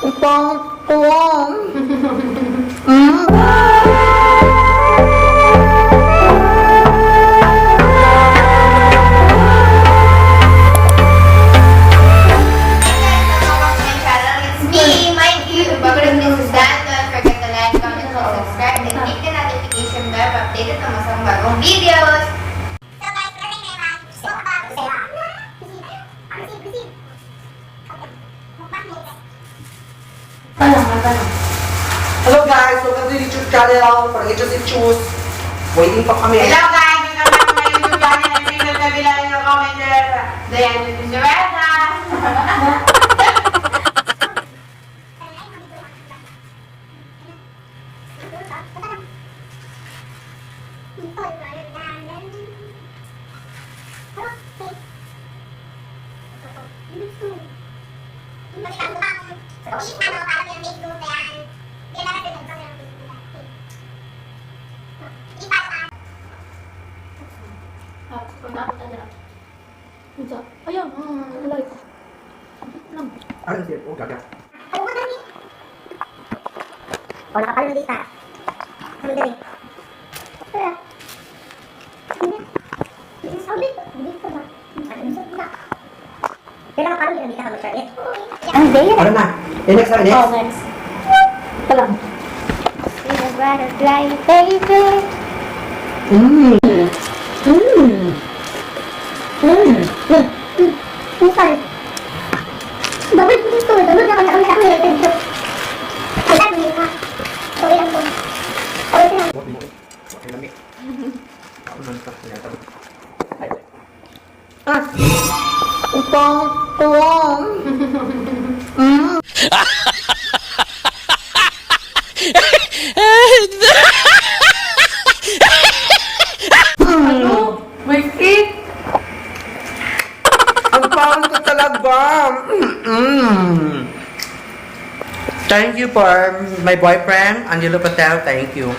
Upang tuwang. Updated sa masang bagong videos. Hello guys, welcome to the YouTube channel. For just choose. Waiting pa kami. Hello guys, welcome to my YouTube channel. I'm Ringo Kabila, your commenter. Dayan, this is Joanna. Ayan, wala ito. Ano siya? Oh, gaga. O, nakapalo na dita. Ano dali? Kaya. Sabi, hindi ko ba? Pero nakapalo na dita ka mag-share. Ang day Ano na? Next na, Oh, next. next. Ito lang. See the butterfly, baby. Sorry. Dapat dito, dapat na kami ako dito. Ay, dami ka. Okay lang po. Okay lang. Okay, lamig. Ako nang tapos. Upang tuwang. May cake! Ang pangit ko talaga. Thank you for my boyfriend, Angelo Patel. Thank you.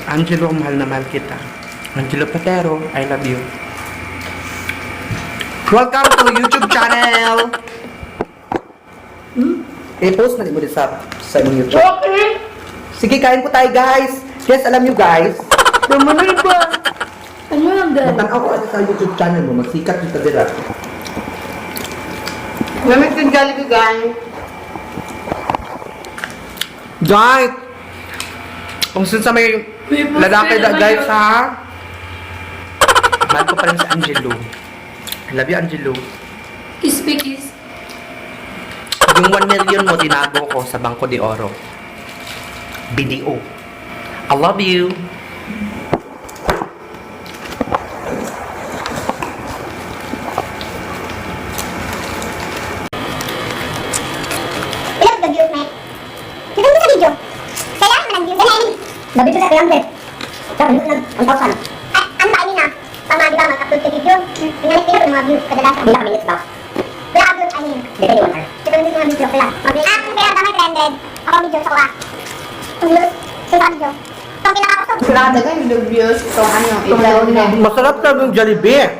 Angelo, mahal na mahal kita. Angelo Patero, I love you. Welcome to YouTube channel. I-post na din mo din sa inyong YouTube. Okay! Sige, kain po tayo guys. Yes, alam nyo guys. Namanay ba? Ano lang din? Matanaw ko sa YouTube channel mo. Magsikat yung tadira. Lamig yung Jollibee guys. Guys! Kung saan sa may lalaki na guys ha. Mahal ko pa rin si Angelo. I love you, Angelo. Kiss me, kiss. Yung 1 million mo, tinago ko sa Bangko de Oro. BDO. I love you. Ilang ka views, mate? Kita mo sa video. Kaya naman ang views. Kaya Gabi ko sa 300. Sabi ko lang, 1,000. Ano ba ini na? Tama, di ba, mag-upload sa video. Tingnan yung mga views. Kadalasan, bila ka minutes daw. Wala upload, ano yun? Depende 1 hour. Depende sa mga video, kailan. Kung kaya tama 300, ako video sa kuha. Kung views, sa video. Kung pinakakusog. Sila daga yung views. Itong ano, i-vlog na. Masarap talaga yung Jollibee.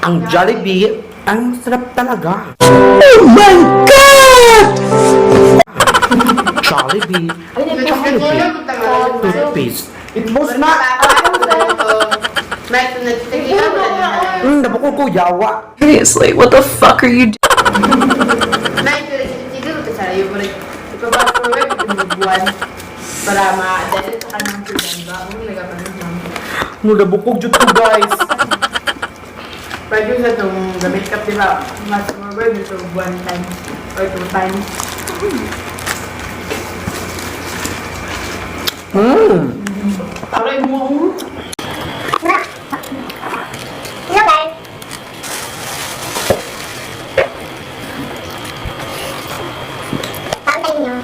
Ang Jollibee, ang sarap talaga. Oh my God! Jollibee. Toothpaste. Itbos na. May sunod sa gila. Nabukol ko yawa. Seriously, what the fuck are you doing? May sunod sa siguro ka sa iyo. Ipabasa ko web buwan para ma-adala sa kanang sudan ba? Ang nagkapanin mo. Nabukog jud ko guys. Pwede sa itong gamit ka, di ba? Mas more web ito 1 time or 2 times. Aray mo. Hello, guys. Tantay niyo.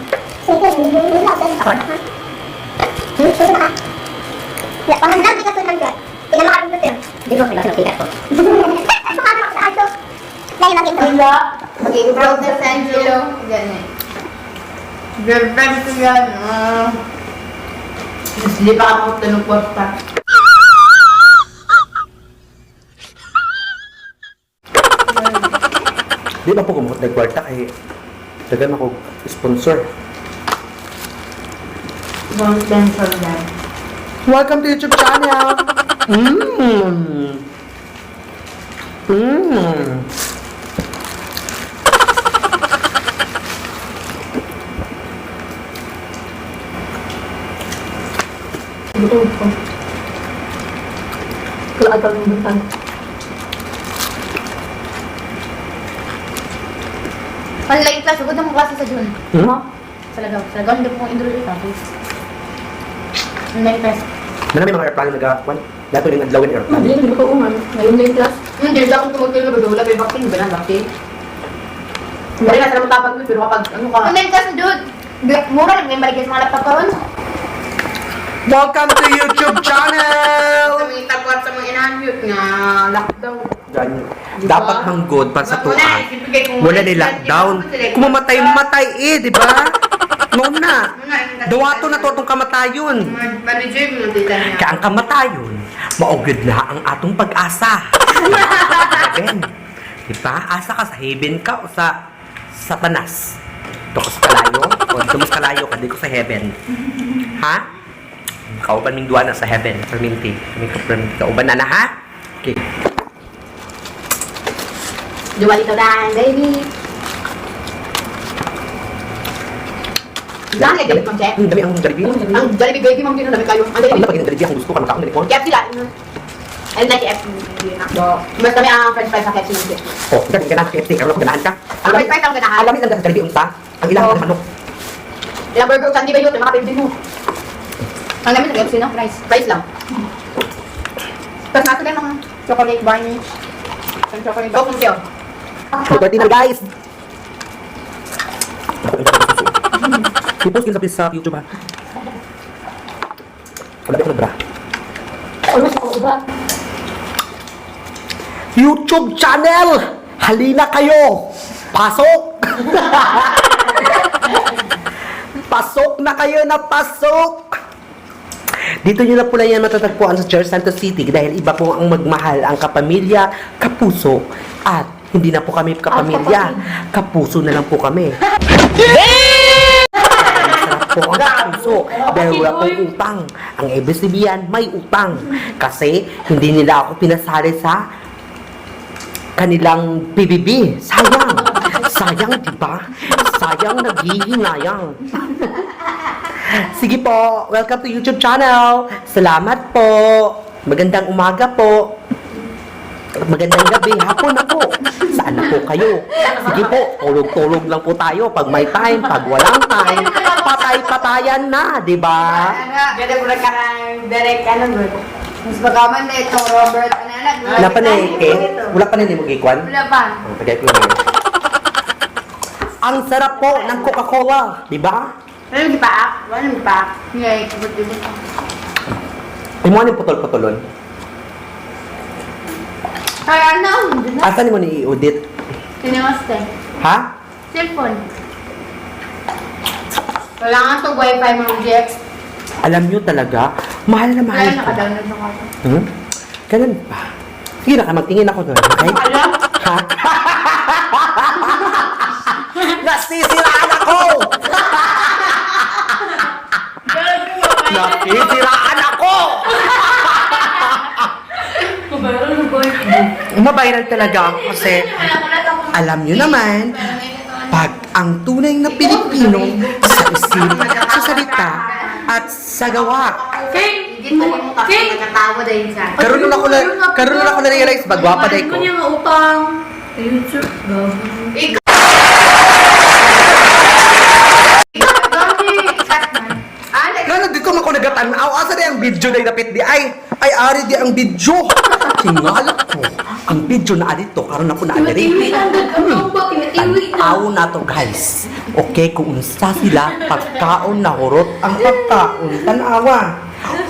Sige, hindi ako sa ako. Susunod ka. Ya, pahanggang di ka sunod ka. Tingnan mo ka rin yun. Hindi ko kailangan nakita ko. Sumama ako sa aso. Dahil mag-intro. Wala. Mag-i-vlog na sa Angelo. Ganyan. Girlfriend ko yan. Hindi pa ako tanong kwarta. Di ba po kumukot na kwarta kay dagan ako sponsor. Don't cancel that. Welcome to YouTube channel. Mmm. Mmm. Gutom ko. Kailangan ka ng butang. Online class, huwag na mong klase sa June. Hmm? Sa Lagaw. Sa Lagaw, hindi po enroll ito. Online class. Marami mga airplane nag-akuan. Dato rin adlawin airplane. Hindi ko uman. Ngayon na yung class. Hindi, ako tumagpil na wala may vaccine. Ba na vaccine? Hindi na sila matapag mo, pero kapag ano ka... Online class na June. Mura lang, may maligay sa mga laptop karon. Welcome to YouTube channel. Sa mga itagwat sa mga in-unmute nga lockdown. Ganyan. Diba? Dapat manggod para sa tuan. Wala Wala ni lockdown. Kung mamatay-matay di ba? Noon na. Dawato na to itong kamatayon. Manager mo ng tita niya. Kaya ang kamatayon, maugid na ang atong pag-asa. Heaven. Diba? Asa ka sa heaven ka o sa satanas. Ito ko sa kalayo. O dito mo sa kalayo ka, dito ko sa heaven. Ha? Kauban ming duwa na sa heaven. Perminti. Kauban na ha? Okay. Duwa dito dan, baby. Lang lagi ma'am check. Ang dami ang Jollibee. Ang Jollibee baby ma'am din dami kayo. Ang Ang dami. dami ang Jollibee. Ang gusto ko. Kamakaon na rin ko. KFC lang. Ay na KFC na. Mas kami ang french fries sa KFC mo. Oh, galing ka na. KFC. Karoon ako ganahan ka. Ang french fries ang ganahan. Alam nilang sa Jollibee unta. Ang ilang Oo. ng manok. Ilang burger saan di ba yun? Mga pwede mo. Ang dami sa KFC no? Fries. Fries lang. Tapos nasa din mga chocolate varnish. Ang chocolate. Oh, kung siya. Birthday na guys! I-post yun sa YouTube ha. Wala ko na bra. Almost ako ba? YouTube channel! Halina kayo! Pasok! Pasok na kayo na pasok! Dito nyo na po na yan matatagpuan sa Church Santos City dahil iba po ang magmahal ang kapamilya, kapuso, at hindi na po kami kapamilya, kapuso na lang po kami. Masarap po ang kapuso dahil wala pong utang. Ang ibig sabihin, may utang. Kasi hindi nila ako pinasali sa kanilang PBB. Sayang. Sayang, diba? Sayang, naghihinayang. Sige po, welcome to YouTube channel. Salamat po. Magandang umaga po. Magandang gabi, hapon na po. Saan na po kayo? Sige po, tulog-tulog lang po tayo. Pag may time, pag walang time, patay-patayan na, di ba? Ganda ko na karang direct ano bro. Mas bagaman na ito, Robert. Wala pa na wala pa na hindi mo gikwan? Wala pa. Ang tagay ko na. Ang sarap po ng Coca-Cola, di ba? Wala nang ipaak. Wala nang ipaak. Ngay, kabut-ibut. Imo ni putol-putulon. Ay, ano? Doon na. Asan mo ni i-audit? Tinawaste. Ha? Cellphone. Wala nga ito wifi mga GX. Alam nyo talaga, mahal na mahal Wala ko. naka-download na ako. Hmm? Ganun pa. Sige na ka, magtingin ako doon, okay? Alam? Ha? Nasisiraan ako! Nasisiraan ako! Mabiral talaga ako kasi alam nyo naman, pag ang tunay na Pilipino sa isip, sa salita, at sa gawa. Higit na mo kasi nagkatawa dahil sa... Karoon na ako na-realize, bagwapa day ko. Ano niya nga utang? YouTube. Lalo di ko mako nagatanaw. Asa na yung video na dapit di ay ari di ang video. Tingalak ko. Ang video na dito karon ako na adiri. Tinitiwi na. Ano ba? Tinitiwi na. Tanaw na to guys. Okay, kung unsa sila pagkaon na hurot ang pagkaon tanawa.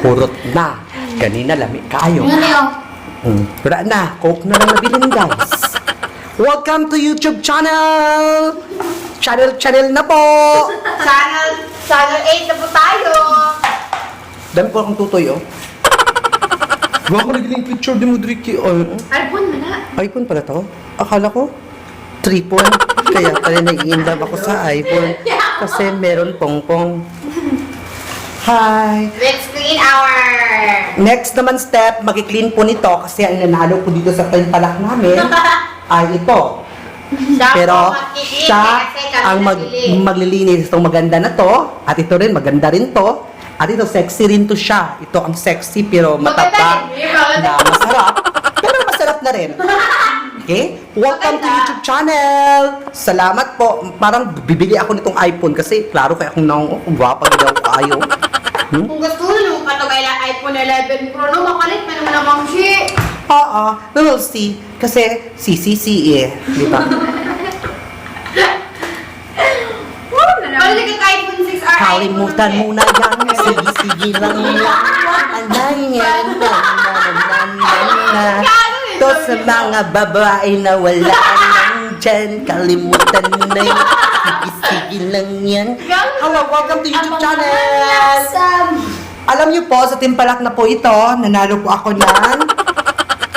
Hurot na. Ganina lami kayo. Wala na. Coke na lang nabilin guys. Welcome to YouTube channel. Channel na po. Channel 8 na po tayo. Dami po akong tutoy, oh. Gawa ko naging picture di mo, Driki. Oh, iPhone mo na. iPhone pala to? Akala ko. Triple. Kaya pala nai-inlove ako sa iPhone. Kasi meron pongpong. Hi! Let's clean our... Next naman step, mag-clean po nito kasi ang nanalo po dito sa palak namin ay ito. Pero siya ang maglilinis itong maganda na to. At ito rin, maganda rin to. At ito, sexy rin to siya. Ito ang sexy pero matapa na masarap. Pero masarap na rin. Okay? Welcome to YouTube channel! Salamat po. Parang bibili ako nitong iPhone kasi klaro kaya kung gwapa daw kayo. Kung gusto nyo, patugay lang iPhone 11 Pro, no? Makalit pa naman ang shit. Oo, we will see. Kasi CCC eh. Di ba? Balik ang iPhone 6R. Kalimutan mo na yan. Sige-sige lang yan. Anay yan. To sa mga babae na wala lang dyan. Kalimutan mo na yan. Sige-sige lang yan. Hello, welcome to YouTube channel. Alam niyo po, sa timpalak na po ito, nanalo po ako ng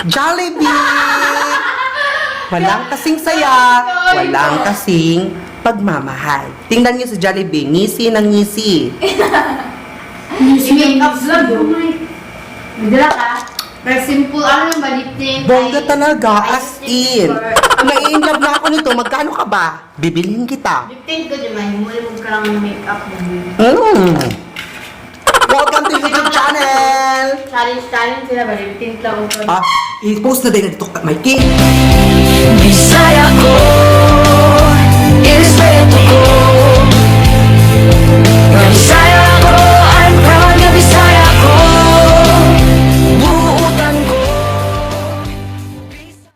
Jollibee. Walang kasing saya, walang kasing pagmamahal. Tingnan niyo sa Jollibee, ngisi ng ngisi. Makeup vlog yun. Nagdala ka. Very simple. Ano yung balipin? Bongga talaga, as in. Nai-inlove na ako nito, magkano ka ba? Bibilhin kita. Liptin ko naman. Muli mo ka lang ng makeup mo. Welcome to YouTube channel! Challenge sila. Baliptin lang ko. I-post na din na dito, Mikey. Bisaya ko